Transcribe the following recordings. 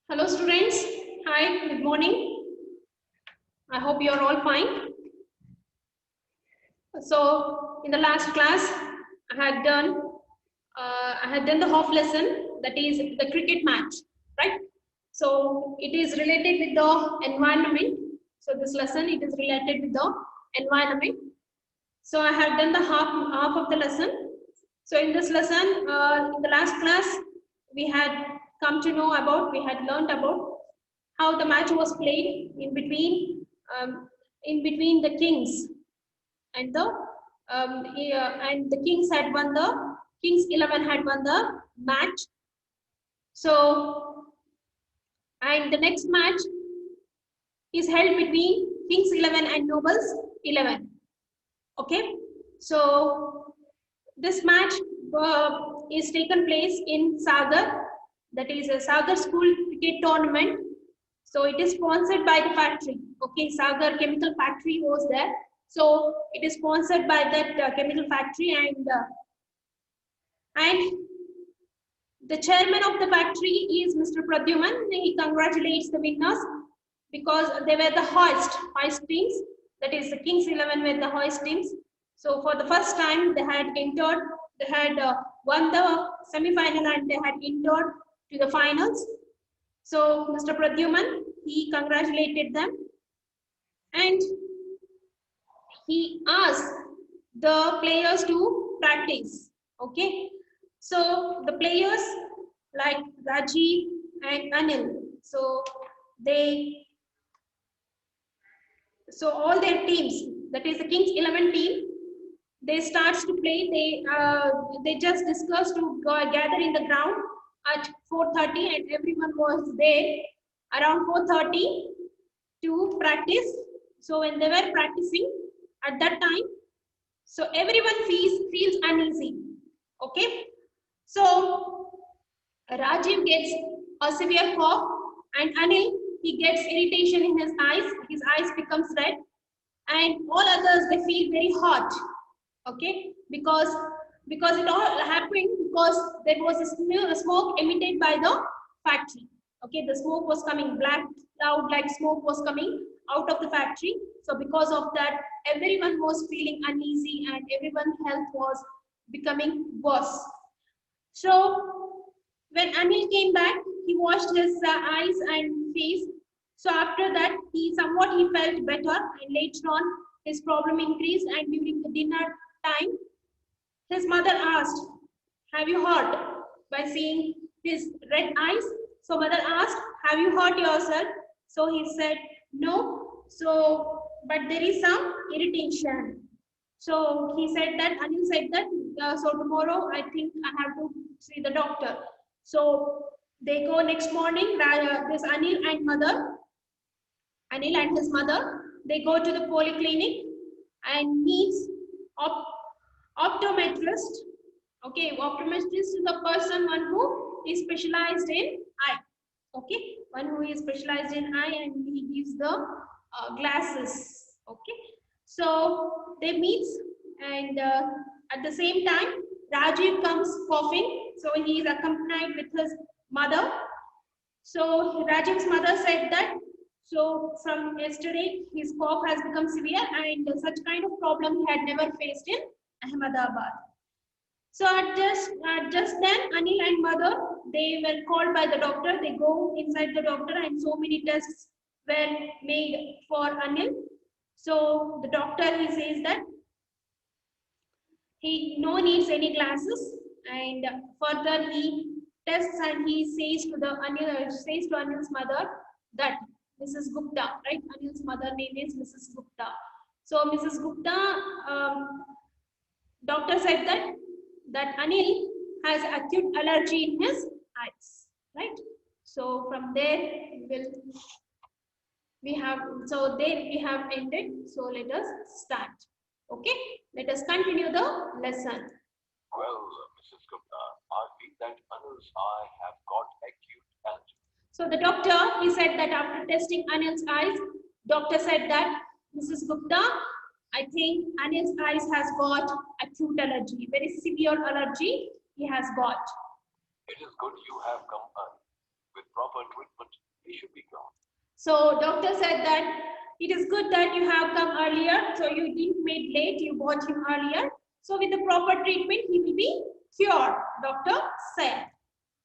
Hello students, hi, good morning. I hope you are all fine. So in the last class, I had done the half lesson, that is the cricket match, right? So it is related with the environment. So this lesson it is related with the environment. So I have done the half of the lesson. So in this lesson, in the last class, we had we had learned about how the match was played um, in between the Kings and the Kings had won the Kings 11 had won the match. So and the next match is held between Kings 11 and Nobles 11. Okay, so this match is taken place in Sagar, that is a Sagar School Cricket Tournament. So it is sponsored by the factory. Okay, Sagar Chemical Factory was there. So it is sponsored by that chemical factory, and the chairman of the factory is Mr. Pradyuman. He congratulates the winners because they were the hoist teams. That is the Kings 11 were the hoist teams. So for the first time they had won the semi-final and they had entered to the finals. So Mr. Pradyuman, he congratulated them and he asked the players to practice. Okay, so the players like Rajiv and Anil, so they all their teams, that is the Kings 11 team, they starts to play. They just discussed to go gather in the ground at 4:30, and everyone was there around 4:30 to practice. So when they were practicing at that time, so everyone feels uneasy. Okay, so Rajiv gets a severe cough, and Anil he gets irritation in his eyes. His eyes becomes red, and all others they feel very hot. Okay, because it all happened because there was a smoke emitted by the factory. Okay, the smoke was coming, black cloud like smoke was coming out of the factory. So because of that, everyone was feeling uneasy and everyone's health was becoming worse. So when Anil came back, he washed his eyes and face. So after that, he felt better, and later on his problem increased. And during the dinner time, his mother asked, "Have you hurt?" By seeing his red eyes, so mother asked, "Have you hurt yourself?" So he said, "No." So but there is some irritation. So he said that, Anil said that, so tomorrow I think I have to see the doctor. So they go next morning, this Anil and his mother, they go to the polyclinic and meets op optometrist. Okay, optometrist is the person one who is specialized in eye. Okay, one who is specialized in eye and he gives the glasses. Okay, so they meet and at the same time Rajiv comes coughing, so he is accompanied with his mother. So Rajiv's mother said that, so from yesterday his cough has become severe and such kind of problem he had never faced in Ahmedabad. So just then, Anil and mother, they were called by the doctor. They go inside the doctor and so many tests were made for Anil. So the doctor, he says that he no needs any glasses, and further he tests and he says to Anil's mother that Mrs. Gupta, right? Anil's mother name is Mrs. Gupta. So Mrs. Gupta, doctor said that Anil has acute allergy in his eyes, right? So from there we have ended. So let us start. Okay, let us continue the lesson. Well, Mrs. Gupta, I feel that Anil's eye have got acute allergy. So the doctor, he said that after testing Anil's eyes, doctor said that, Mrs. Gupta, I think Anil's eyes has got acute allergy, very severe allergy he has got. It is good you have come early. with proper treatment, he should be gone. So doctor said that it is good that you have come earlier. So you didn't made late, you brought him earlier. So with the proper treatment, he will be cured, doctor said.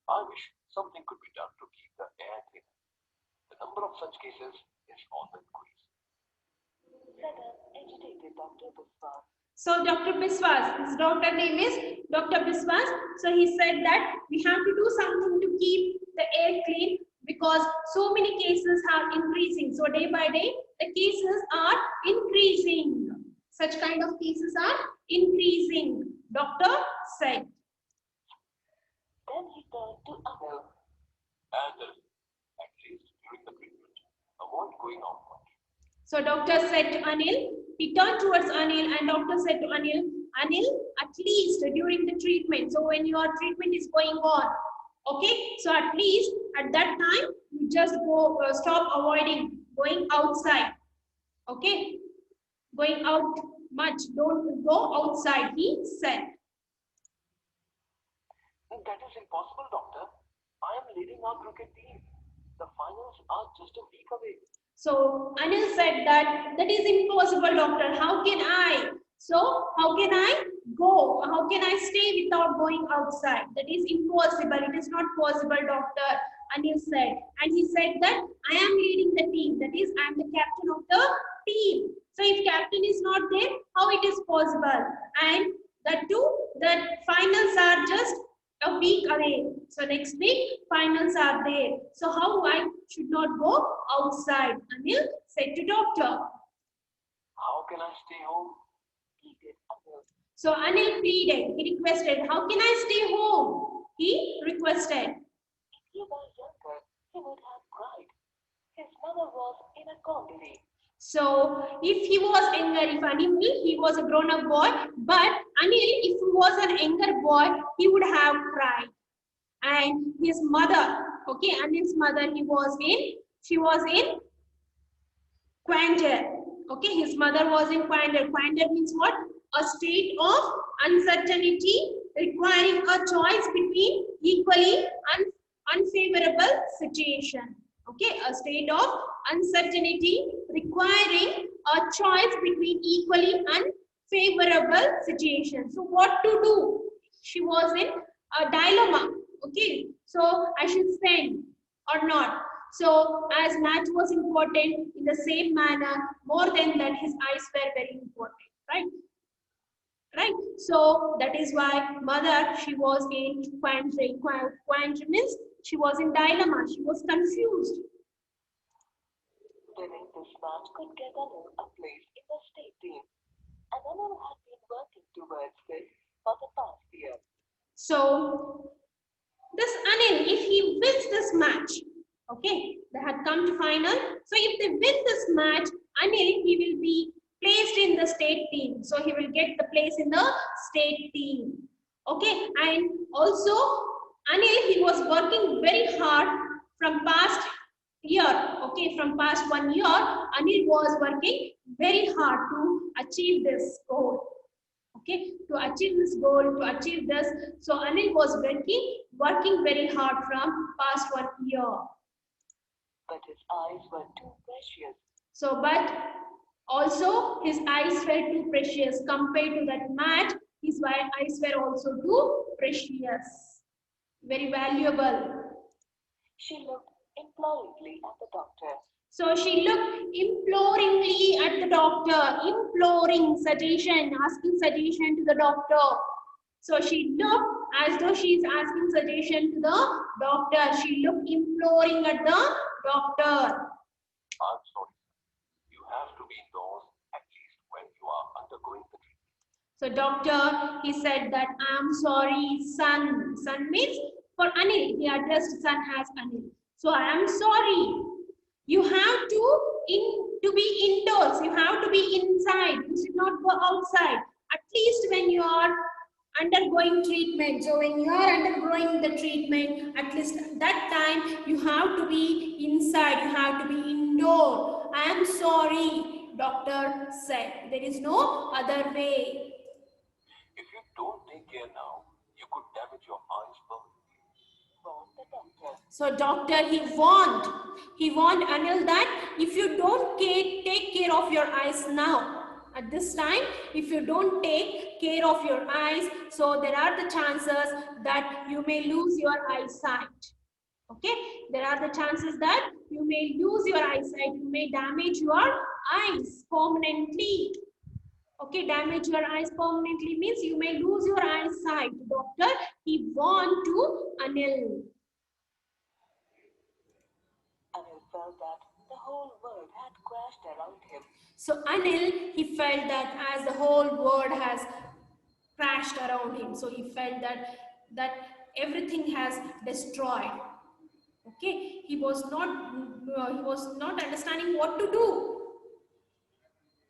I wish something could be done to keep the air cleaner. The number of such cases is on the increase. Said an agitated Dr. Biswas. So Dr. Biswas, his doctor name is Dr. Biswas. So he said that we have to do something to keep the air clean because so many cases are increasing. So day by day, the cases are increasing. Such kind of cases are increasing, doctor said. Then he turned to Anil. And at least during the treatment, avoid going out much. So doctor said to Anil, he turned towards Anil and doctor said to Anil, Anil, at least during the treatment. So when your treatment is going on, okay, so at least at that time, you just go stop avoiding going outside. Okay, going out much, don't go outside, he said. That is impossible, doctor. I am leading our cricket team. The finals are just a week away. So Anil said that is impossible, doctor. How can I? So how can I go? How can I stay without going outside? That is impossible. It is not possible, doctor. Anil said. And he said that I am leading the team. That is, I am the captain of the team. So if captain is not there, how it is possible? And that too, that finals are just a week away. So next week, finals are there. So how I should not go outside? Anil said to doctor. How can I stay home? Pleaded Anil. So Anil pleaded, he requested, how can I stay home? He requested. If he were younger, he would have cried. His mother was in a quandary. So if he was younger, if Anil, he was a grown-up boy, but Anil, if he was an younger boy, he would have cried. And his mother, okay, Anil's mother, she was in quandary. Okay, his mother was in quandary. Quandary means what? A state of uncertainty requiring a choice between equally unfavorable situation. Okay, a state of uncertainty requiring a choice between equally unfavorable situations. So what to do? She was in a dilemma. Okay, so I should send or not. So as match was important, in the same manner, more than that, his eyes were very important, right? Right. So that is why mother, she was in quandary. Quandary means she was in dilemma. She was confused. Winning this match could get Anil a place in the state team. And Anil had been working towards this for the past year. So this Anil, if he wins this match, okay, they had come to final. So if they win this match, Anil, he will be placed in the state team. So he will get the place in the state team. Okay, and also Anil, he was working very hard from past year. Okay, from past 1 year, Anil was working very hard to achieve this goal. Okay, to achieve this goal, to achieve this. So Anil was working very hard from past 1 year. But his eyes were too precious. So, but also his eyes were too precious compared to that match. His eyes were also too precious, very valuable. She looked imploringly at the doctor. So she looked imploringly at the doctor, imploring suggestion, asking suggestion to the doctor. So she looked as though she is asking suggestion to the doctor. She looked imploring at the doctor. I'm sorry. You have to be indoors at least when you are undergoing the treatment. So doctor, he said that I'm sorry, son. Son means for Anil. He addressed son as Anil. So I am sorry. You have to be indoors. You have to be inside. You should not go outside. At least when you are undergoing treatment. So when you are undergoing the treatment, at least that time you have to be inside. You have to be indoor. I am sorry, doctor said. There is no other way. If you don't take care now, you could damage your eyes permanently. Warned the doctor. So doctor, he warned Anil that if you don't take care of your eyes now, at this time, if you don't take care of your eyes, so there are the chances that you may lose your eyesight. Okay, there are the chances that you may lose your eyesight, you may damage your eyes permanently. Okay, damage your eyes permanently means you may lose your eyesight. Doctor, he warned to Anil. Anil felt that the whole world had crashed around him. So Anil, he felt that as the whole world has crashed around him, so he felt that everything has destroyed. Okay, he was not understanding what to do.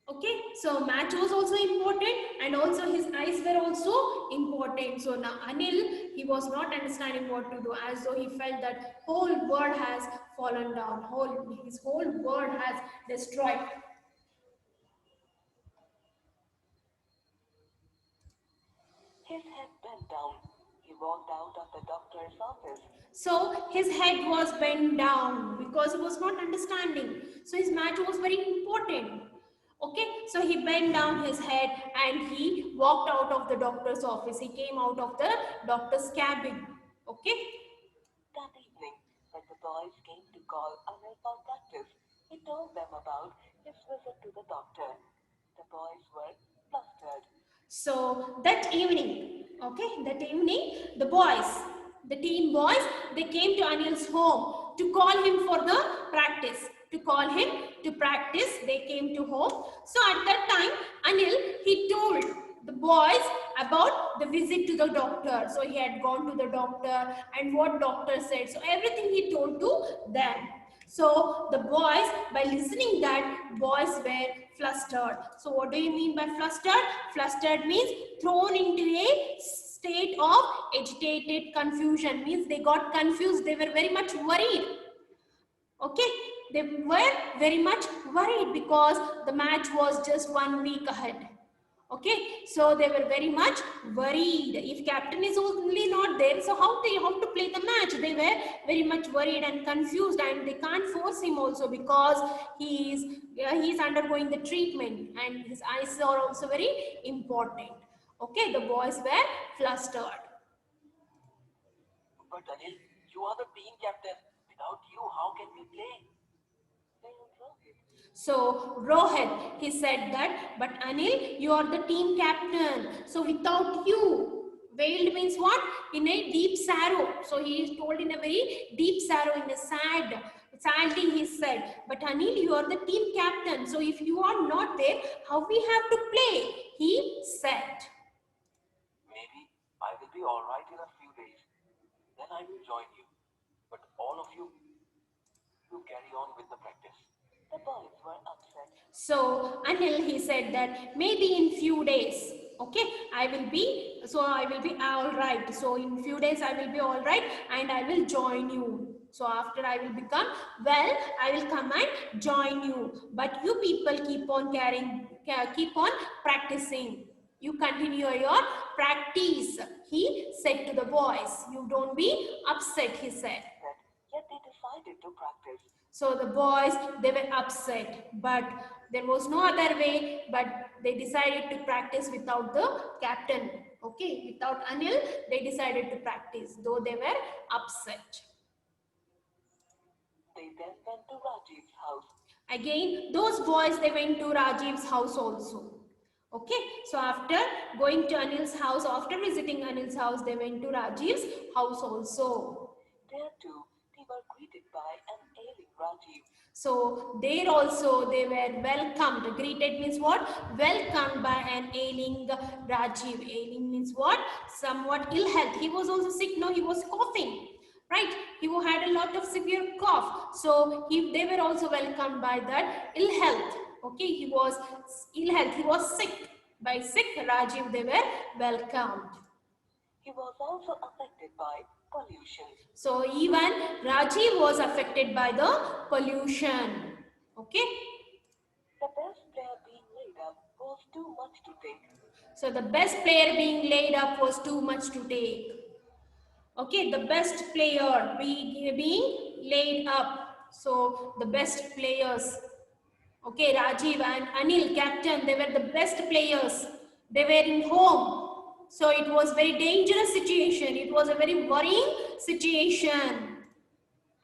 Okay, so match was also important and also his eyes were also important. So now Anil, he was not understanding what to do, as though he felt that whole world has fallen down, his whole world has destroyed. His head bent down. He walked out of the doctor's office. So his head was bent down because he was not understanding. So his match was very important. Okay, so he bent down his head and he walked out of the doctor's office. He came out of the doctor's cabin. Okay. That evening, when the boys came to call Anil for practice, he told them about his visit to the doctor. The boys were flustered. So that evening, the teen boys, they came to Anil's home to call him for the practice. To call him to practice, they came to home. So at that time, Anil, he told the boys about the visit to the doctor. So he had gone to the doctor and what doctor said. So everything he told to them. So the boys, by listening that, boys were flustered. So what do you mean by flustered? Flustered means thrown into a state of agitated confusion. Means they got confused. They were very much worried. Okay, they were very much worried because the match was just 1 week ahead. Okay, so they were very much worried. If captain is only not there, so how to play the match? They were very much worried and confused, and they can't force him also because he's undergoing the treatment and his eyes are also very important. Okay, the boys were flustered. But Anil, you are the team captain. Without you, how can we play? So Rohit, he said that, but Anil, you are the team captain. So without you, wailed means what? In a deep sorrow. So he is told in a very deep sorrow, in a sadly he said, but Anil, you are the team captain. So if you are not there, how we have to play? He said. Maybe I will be alright in a few days. Then I will join you. But all of you carry on with the practice. The boys were upset. So Anil, he said that maybe in few days, okay, I will be all right. So in few days I will be all right and I will join you. So after I will become well, I will come and join you. But you people keep on practicing. You continue your practice. He said to the boys, you don't be upset, he said. Yet they decided to practice. So the boys, they were upset, but there was no other way, but they decided to practice without the captain. Okay, without Anil, they decided to practice, though they were upset. They then went to Rajiv's house. Again, those boys, they went to Rajiv's house also. Okay, so after going to Anil's house, after visiting Anil's house, they went to Rajiv's house also. There too, they were greeted by an ailing Rajiv. So there also they were welcomed. Greeted means what? Welcomed by an ailing Rajiv. Ailing means what? Somewhat ill health. He was also sick. No, he was coughing. Right? He had a lot of severe cough. So they were also welcomed by that ill health. Okay, he was ill health. He was sick. By sick Rajiv, they were welcomed. He was also affected by pollution. So even Rajiv was affected by the pollution. Okay. The best player being laid up was too much to take. So the best player being laid up was too much to take. Okay, the best player being laid up. So the best players. Okay, Rajiv and Anil, captain, they were the best players. They were in home. So it was very dangerous situation. It was a very worrying situation.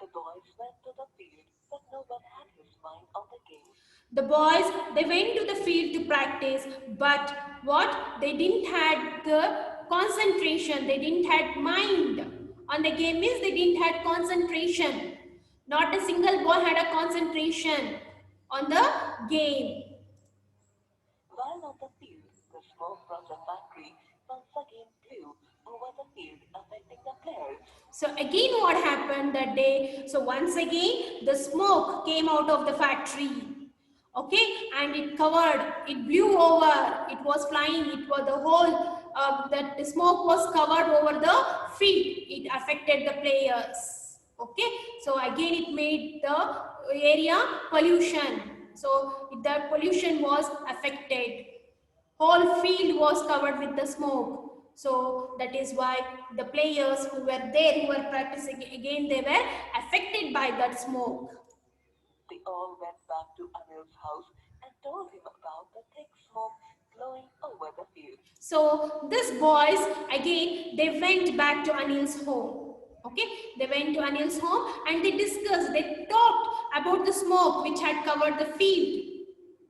The boys went to the field, but no one had his mind on the game. The boys, they went to the field to practice, but what? They didn't had the concentration. They didn't had mind. On the game means they didn't had concentration. Not a single boy had a concentration on the game. While on the field, the smoke from the factory once again blew over the field, affecting the players. So again what happened that day? So once again the smoke came out of the factory. Okay, and it covered, it blew over, it was flying, it was the whole, that the smoke was covered over the field. It affected the players. Okay, so again it made the area pollution. So the pollution was affected. Whole field was covered with the smoke. So that is why the players who were there, who were practicing again, they were affected by that smoke. They all went back to Anil's house and told him about the thick smoke blowing over the field. So these boys again, they went back to Anil's home. Okay, they went to Anil's home and they discussed, they talked about the smoke which had covered the field.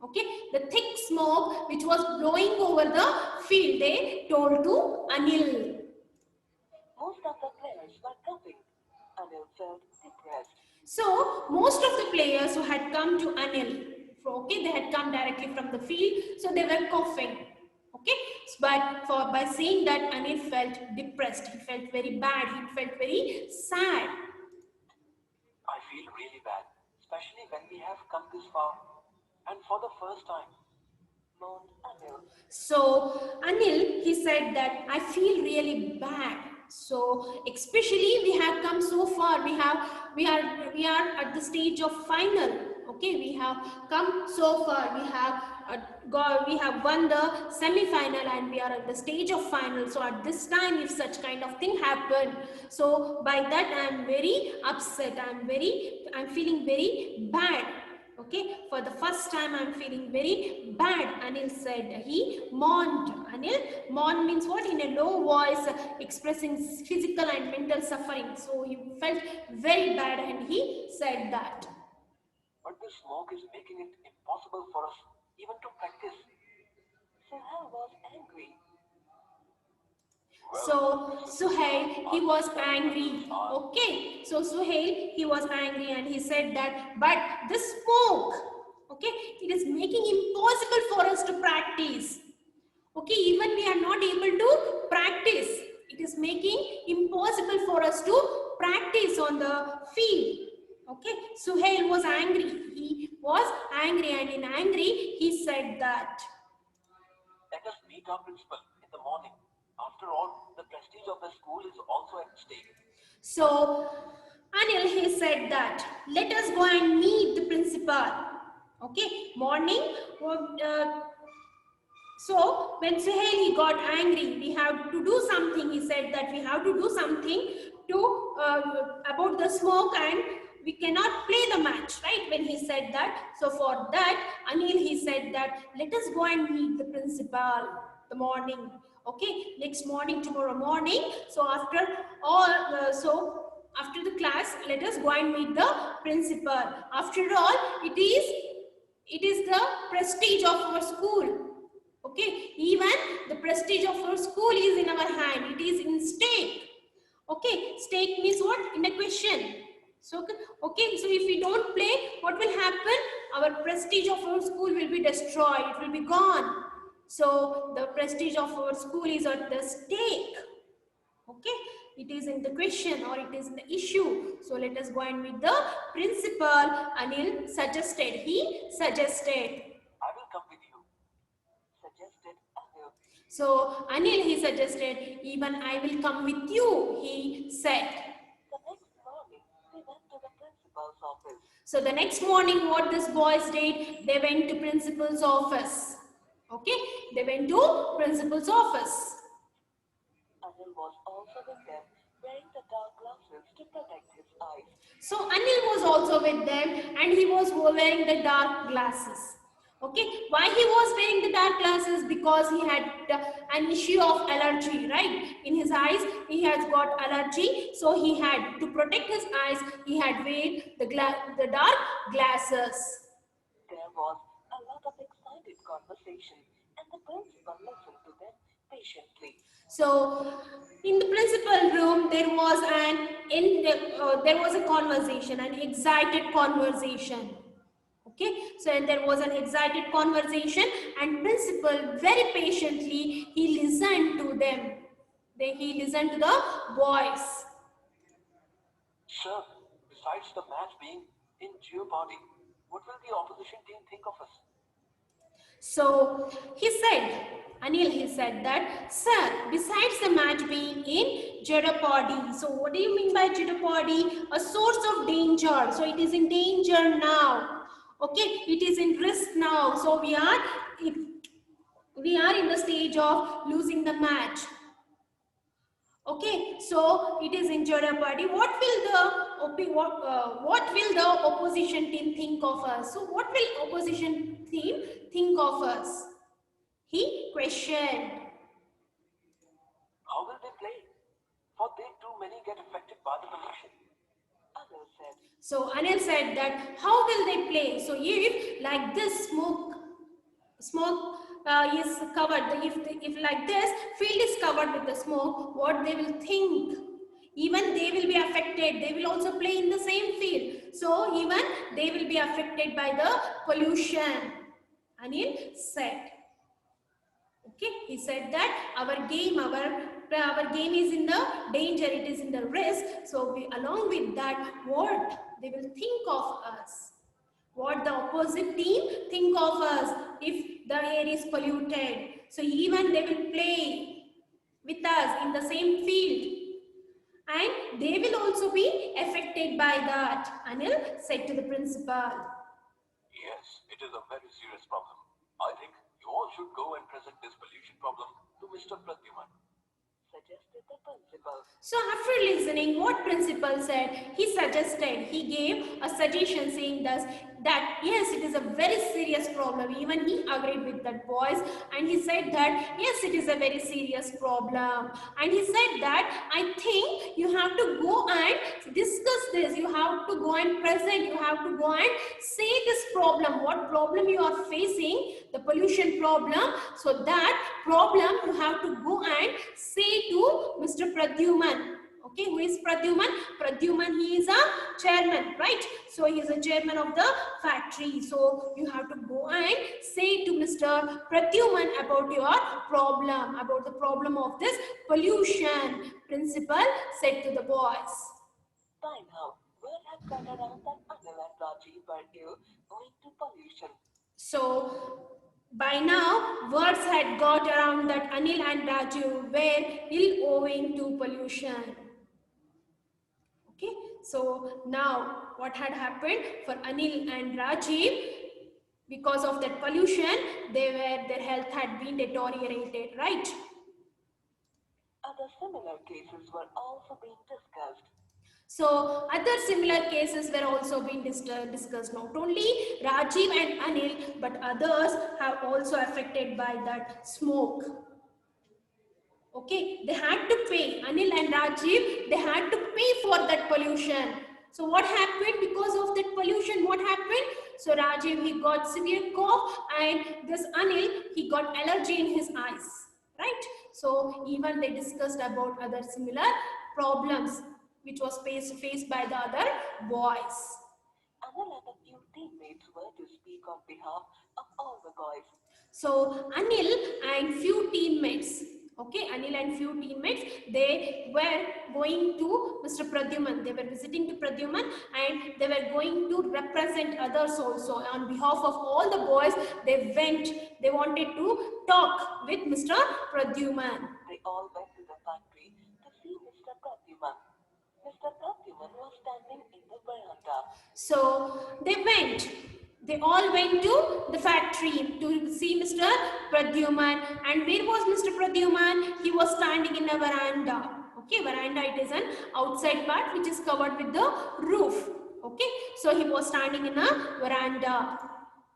Okay, the thick smoke which was blowing over the field, they told to Anil. Most of the players were coughing. Anil felt depressed. So most of the players who had come to Anil, okay, they had come directly from the field, so they were coughing. Okay, but by saying that, Anil felt depressed. He felt very bad. He felt very sad. I feel really bad, especially when we have come this far and for the first time. Moaned Anil. So Anil, he said that I feel really bad. So especially we have come so far. We are at the stage of final. Okay, we have come so far. We have won the semi-final and we are at the stage of final. So at this time, if such kind of thing happened, so by that I am very upset. I'm feeling very bad. Okay, for the first time I'm feeling very bad, Anil said. He mourned. Anil, mourn means what? In a low voice, expressing physical and mental suffering. So he felt very bad and he said that. But the smoke is making it impossible for us even to practice. Suhail was angry. So Suhail, he was angry. Okay, so Suhail, he was angry and he said that, but the smoke, okay, it is making impossible for us to practice. Okay, even we are not able to practice. It is making impossible for us to practice on the field. Okay, Suhail was angry. He was angry and in angry, he said that. Let us meet our principal in the morning. After all, the prestige of the school is also at stake. So Anil, he said that let us go and meet the principal. Okay, morning. So when Suhail, he got angry, we have to do something. He said that we have to do something to about the smoke and we cannot play the match, right? When he said that, so for that, Anil, he said that let us go and meet the principal the morning. Okay, next morning, tomorrow morning. So after all, after the class, let us go and meet the principal. After all, it is the prestige of our school. Okay, even the prestige of our school is in our hand. It is in stake. Okay, stake means what? In a question. So, okay, so if we don't play, what will happen? Our prestige of our school will be destroyed. It will be gone. So, the prestige of our school is at the stake. Okay, it is in the question or it is in the issue. So, let us go and meet the principal. Anil suggested. He suggested. I will come with you. Suggested Anil. So Anil, he suggested, even I will come with you, he said. The next morning, they went to the principal's office. So the next morning, what these boys did, they went to principal's office. Okay, they went to principal's office. Anil was also with them, wearing glasses to protect his eyes. So Anil was also with them and he was wearing the dark glasses. Okay, why he was wearing the dark glasses? Because he had an issue of allergy, right? In his eyes, he has got allergy. So he had to protect his eyes. He had wear the dark glasses. There was a lot of excited conversation, and the principal listened to them patiently. So in the principal room, there was a conversation, an excited conversation. Okay, so and there was an excited conversation, and principal very patiently he listened to them. He listened to the boys. Sir, besides the match being in jeopardy, what will the opposition team think of us? So he said that, sir, besides the match being in jeopardy. So what do you mean by jeopardy? A source of danger. So it is in danger now. Okay, it is in risk now. So we are in the stage of losing the match. Okay, so it is in jeopardy. What will the opposition team think of us? So what will opposition team think of us? He questioned. How will they play? For they too many get affected by the pollution. Anil said, So Anil said that how will they play? So if like this smoke is covered, if like this field is covered with the smoke, what they will think? Even they will be affected. They will also play in the same field. So even they will be affected by the pollution. Anil said. Okay, he said that our game is in the danger, it is in the risk. So along with that, what they will think of us, what the opposite team think of us if the air is polluted. So even they will play with us in the same field, and they will also be affected by that, Anil said to the principal. Yes, it is a very serious problem. I think you all should go and present this pollution problem to Mr. Pradyuman, suggested the principal. So after listening what principal said, he gave a suggestion saying thus that yes, it is a very serious problem. Even he agreed with that boys, and he said that yes, it is a very serious problem. And he said that I think you have to go and discuss this. You have to go and present. You have to go and say this problem. What problem you are facing? The pollution problem. So that problem you have to go and say to Mr. Pradyuman. Okay, who is Pradyuman? Pradyuman, he is a chairman, right? So he is a chairman of the factory. So you have to go and say to Mr. Pradyuman about your problem, about the problem of this pollution. Principal said to the boys. By now, word had got around that Anil and Rajiv were ill owing to pollution. So by now, words had got around that Anil and Raju were ill owing to pollution. Okay, so now what had happened for Anil and Rajiv? Because of that pollution, their health had been deteriorated, right? Other similar cases were also being discussed. So other similar cases were also being discussed. Not only Rajiv and Anil, but others have also affected by that smoke. Okay, they had to pay. Anil and Rajiv, they had to pay for that pollution. So what happened because of that pollution? What happened? So Rajiv, he got severe cough, and this Anil, he got allergy in his eyes, right? So even they discussed about other similar problems which was faced by the other boys. Anil and a few teammates were to speak on behalf of all the boys. So Anil and few teammates, okay, Anil and few teammates, they were going to Mr. Pradyuman. They were visiting to Pradyuman, and they were going to represent others also. On behalf of all the boys, they wanted to talk with Mr. Pradyuman. They all went to the factory to see Mr. Pradyuman. Mr. Pradyuman was standing in the veranda. So they all went to the factory to see Mr. Pradyuman. And where was Mr. Pradyuman? He was standing in a veranda. Okay, veranda, it is an outside part which is covered with the roof. Okay, so he was standing in a veranda.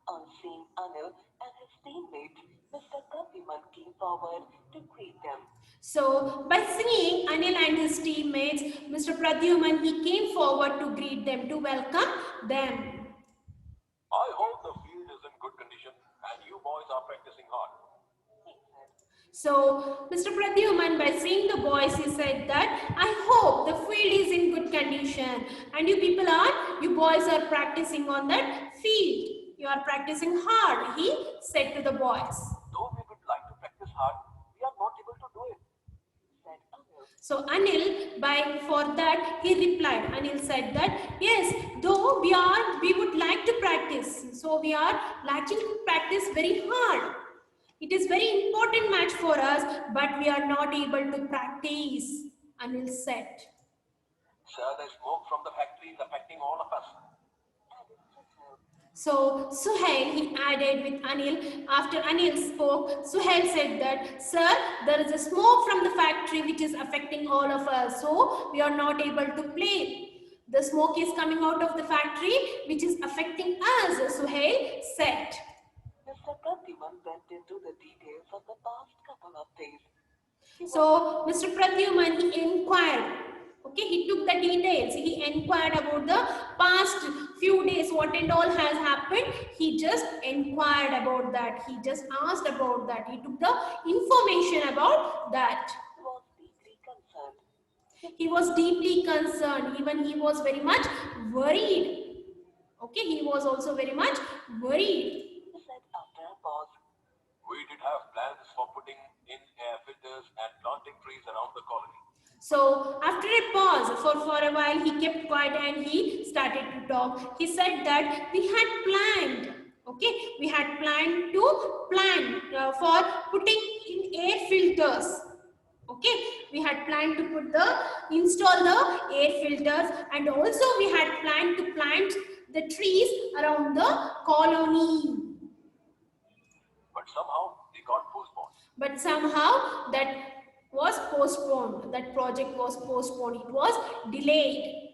On seeing Anil and his teammates, Mr. Kathiman came forward to greet them. So by seeing Anil and his teammates, Mr. Pradyuman, he came forward to greet them, to welcome them. I hope the field is in good condition and you boys are practicing hard. He said, So Mr. Pradyuman, by seeing the boys, he said that, I hope the field is in good condition and you boys are practicing on that field. You are practicing hard, he said to the boys. Though we would like to practice hard, we are not able to do it. said Anil. So Anil, for that he replied. Anil said that yes, though we would like to practice, so we are liking to practice very hard. It is very important match for us, but we are not able to practice. Anil said. Sir, there's smoke from the factory is affecting all of us. Added Suhail. So Suhail, he added with Anil. After Anil spoke, Suhail said that, sir, there is a smoke from the factory which is affecting all of us. So we are not able to play. The smoke is coming out of the factory which is affecting us, Suhail said. Mr. Kathiman went into the details of the past couple of days. So Mr. Pradyuman, he inquired. Okay, he took the details. He inquired about the past few days, what and all has happened. He just inquired about that. He just asked about that. He took the information about that. was deeply concerned. He was deeply concerned. Even he was very much worried. Okay, he was also very much worried. He said after a pause, We did have plans for putting in air filters and planting trees around the colony. So after a pause, for a while, he kept quiet and he started to talk. He said that we had planned, okay, we had planned for putting in air filters. Okay, we had planned to install the air filters, and also we had planned to plant the trees around the colony. But somehow they got postponed. But somehow that was postponed. That project was postponed. It was delayed.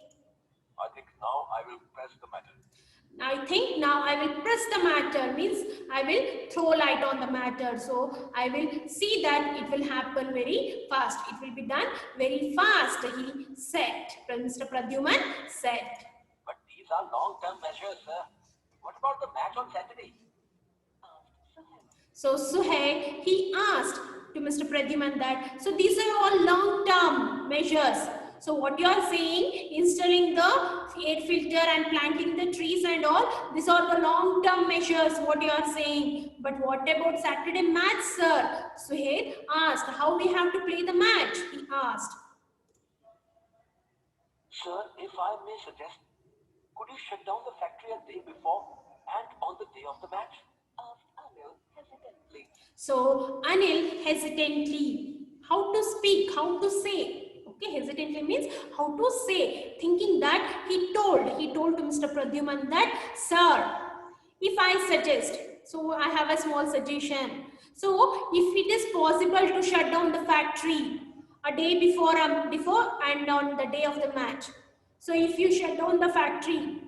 I think now I will press the matter. I think now I will press the matter, means I will throw light on the matter. So I will see that it will happen very fast. It will be done very fast, he said. Mr. Pradyuman said. But these are long-term measures, sir. What about the match on Saturday? asked Suhail. So Suhail, he asked to Mr. Pradyuman that, so these are all long-term measures. So what you are saying, installing the air filter and planting the trees and all, these are the long-term measures, what you are saying. But what about Saturday match, sir? Suhail asked, how we have to play the match, he asked. Sir, if I may suggest, could you shut down the factory a day before and on the day of the match? Asked Anil hesitantly. So Anil hesitantly, how to speak, how to say. Okay, hesitantly means how to say, thinking that he told to Mr. Pradyuman that, sir, if I suggest, so I have a small suggestion. So if it is possible to shut down the factory a day before and on the day of the match. So if you shut down the factory,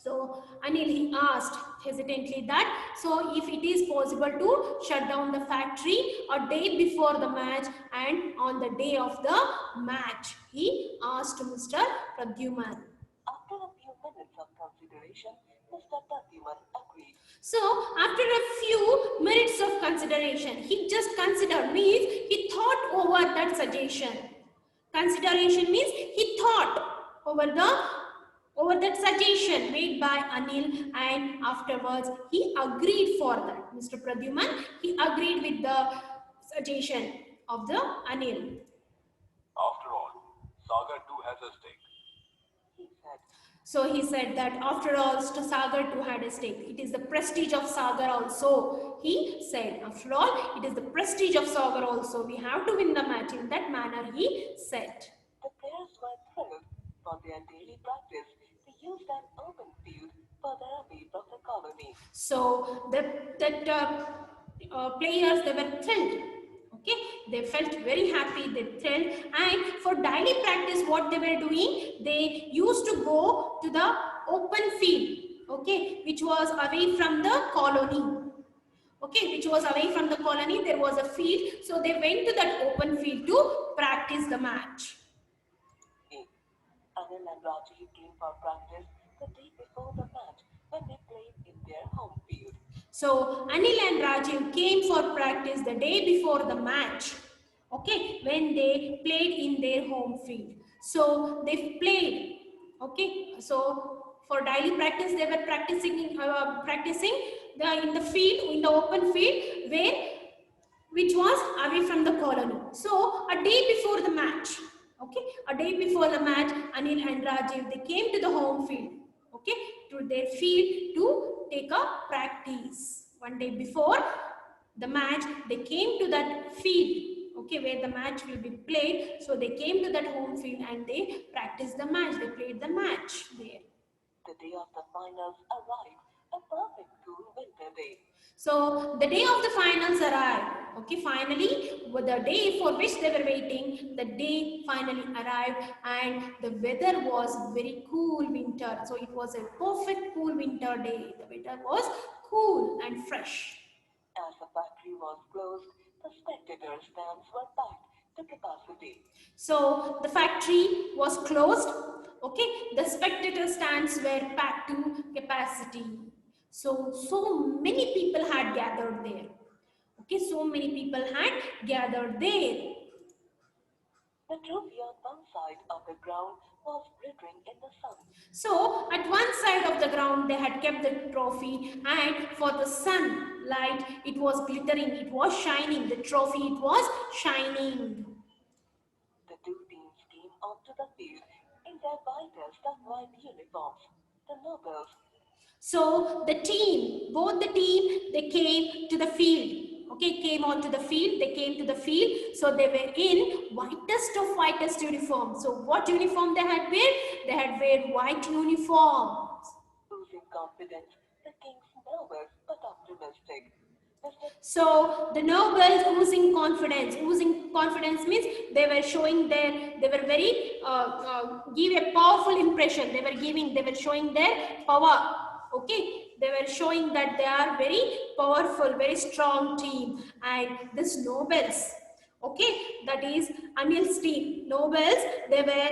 so Anil, he asked hesitantly that, so if it is possible to shut down the factory a day before the match and on the day of the match, he asked Mr. Pradyuman. After a few minutes of consideration, Mr. Kathiman agreed. So after a few minutes of consideration, he just considered, means he thought over that suggestion. Consideration means he thought over that suggestion made by Anil, and afterwards he agreed for that. Mr. Pradyuman, he agreed with the suggestion of the Anil. After all, Sagar too has a stake. He said, So he said that after all, Sagar too had a stake. It is the prestige of Sagar also. He said, after all, it is the prestige of Sagar also. We have to win the match. In that manner, he said. the players were thrilled. For their daily practice, they used an open field further away from the colony. So players, they were thrilled. Okay, they felt very happy, they felt, and for daily practice what they were doing, they used to go to the open field, okay, which was away from the colony. Okay, which was away from the colony, there was a field, so they went to that open field to practice the match. Anil and Rajiv came for practice the day before the match when they played in their home field. So Anil and Rajiv came for practice the day before the match, okay, when they played in their home field. So they played, okay, so for daily practice they were practicing in the field, in the open field, which was away from the colony. So a day before the match, okay, a day before the match, Anil and Rajiv, they came to the home field, okay, to their field to take a practice. One day before the match, they came to that field, okay, where the match will be played. So they came to that home field and they practiced the match, they played the match there. The day of the finals arrived, a perfect cool winter day. So the day of the finals arrived. Okay, finally, the day for which they were waiting, the day finally arrived, and the weather was very cool winter. So it was a perfect cool winter day. The weather was cool and fresh. As the factory was closed, the spectator stands were packed to capacity. So the factory was closed. Okay, the spectator stands were packed to capacity. So many people had gathered there. Okay, so many people had gathered there. The trophy on one side of the ground was glittering in the sun. So at one side of the ground they had kept the trophy, and for the sunlight it was glittering, it was shining, the trophy it was shining. The two teams came onto the field in their brightest of white uniforms. The nobles. So the team, both the team, they came to the field. Okay, came onto the field, they came to the field. So they were in whitest of whitest uniform. So what uniform they had wear? They had wear white uniforms. Losing confidence, the king's nervous but optimistic. So the nobles oozing confidence. Oozing confidence means they were showing they were very, give a powerful impression. They were showing their power. Okay, they were showing that they are very powerful, very strong team. And this nobles, okay, that is Anil's team. Nobles, they were,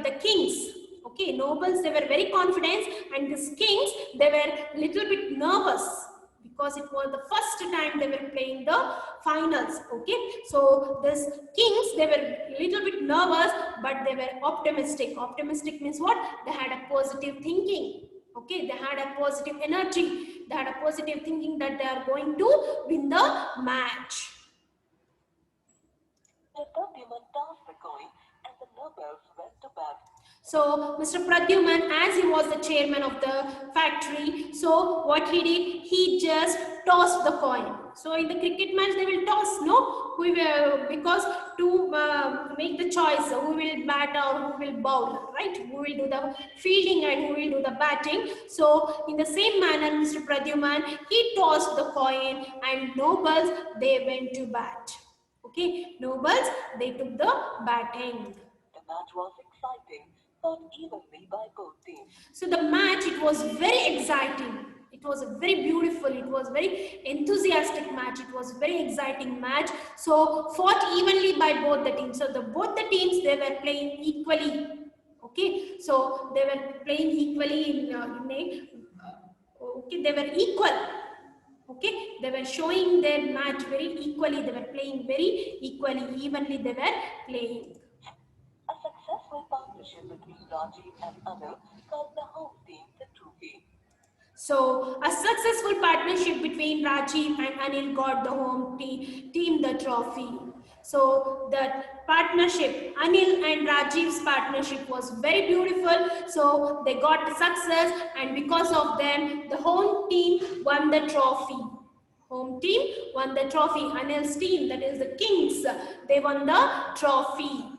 the kings. Okay, nobles, they were very confident, and these kings, they were little bit nervous because it was the first time they were playing the finals. Okay, so this kings, they were little bit nervous, but they were optimistic. Optimistic means what? They had a positive thinking. Okay, they had a positive energy, they had a positive thinking that they are going to win the match. The Pradyuman tossed the coin and the nobles went to bat. So Mr. Pradyuman, as he was the chairman of the factory, so what he did, he just tossed the coin. So in the cricket match, they will toss, no? Because to make the choice, who will bat or who will bowl, right? Who will do the fielding and who will do the batting. So in the same manner, Mr. Pradyuman, he tossed the coin, and nobles, they went to bat. Okay, nobles, they took the batting. The match was exciting, fought evenly by both teams. So the match, it was very exciting. It was a very beautiful, it was very enthusiastic match. It was very exciting match. So fought evenly by both the teams. So both the teams, they were playing equally. Okay, so they were playing equally okay, they were equal. Okay, they were showing their match very equally. They were playing very equally, evenly they were playing. A successful partnership between Rajiv and Anil got the home team the trophy. So a successful partnership between Rajiv and Anil got the home team the trophy. So that partnership, Anil and Rajiv's partnership was very beautiful. So they got the success, and because of them, the home team won the trophy. Home team won the trophy. Anil's team, that is the Kings, they won the trophy.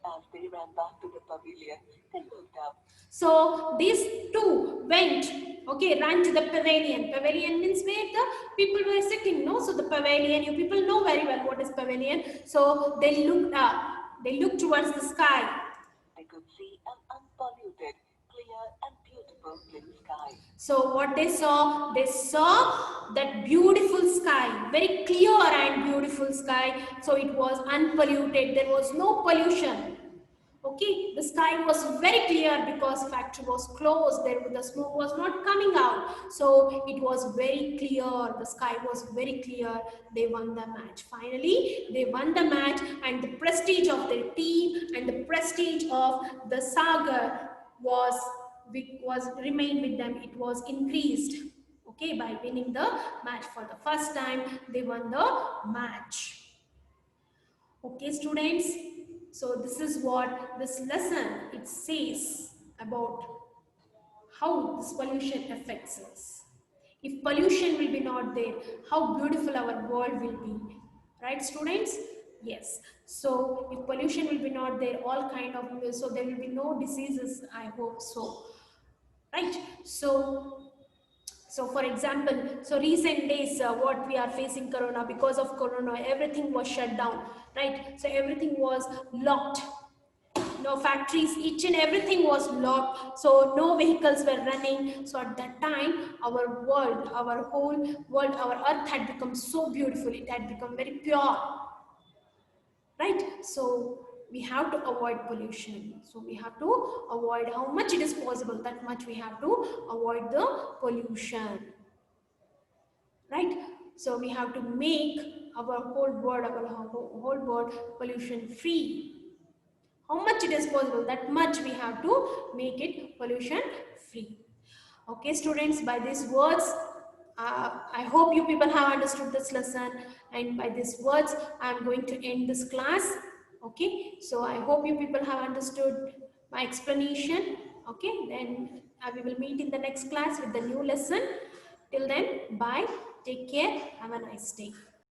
As they ran back to the pavilion. They looked up. So these two went, okay, ran to the pavilion. Pavilion means where the people were sitting, no? So the pavilion, you people know very well what is pavilion. So they looked up, they looked towards the sky. They could see an unpolluted, clear and beautiful blue sky. So what they saw that beautiful sky, very clear and beautiful sky. So it was unpolluted, there was no pollution. Okay, the sky was very clear because factory was closed, the smoke was not coming out. So it was very clear, the sky was very clear. They won the match. Finally, they won the match, and the prestige of their team and the prestige of the Sagar was remained with them. It was increased, okay, by winning the match. For the first time they won the match. Okay, students, so this is what this lesson it says about how this pollution affects us. If pollution will be not there, how beautiful our world will be. Right, students? Yes. So if pollution will be not there, all kind of, so there will be no diseases, I hope so. Right? So for example, so recent days, what we are facing corona, because of corona, everything was shut down, right? So everything was locked. No factories, each and everything was locked. So no vehicles were running. So at that time, our world, our whole world, our earth had become so beautiful. It had become very pure, right? So we have to avoid pollution. So we have to avoid how much it is possible, that much we have to avoid the pollution. Right? So we have to make our whole world pollution free. How much it is possible, that much we have to make it pollution free. Okay, students, by these words, I hope you people have understood this lesson, and by these words, I am going to end this class. Okay, so I hope you people have understood my explanation. Okay, then we will meet in the next class with the new lesson. Till then, bye, take care, have a nice day.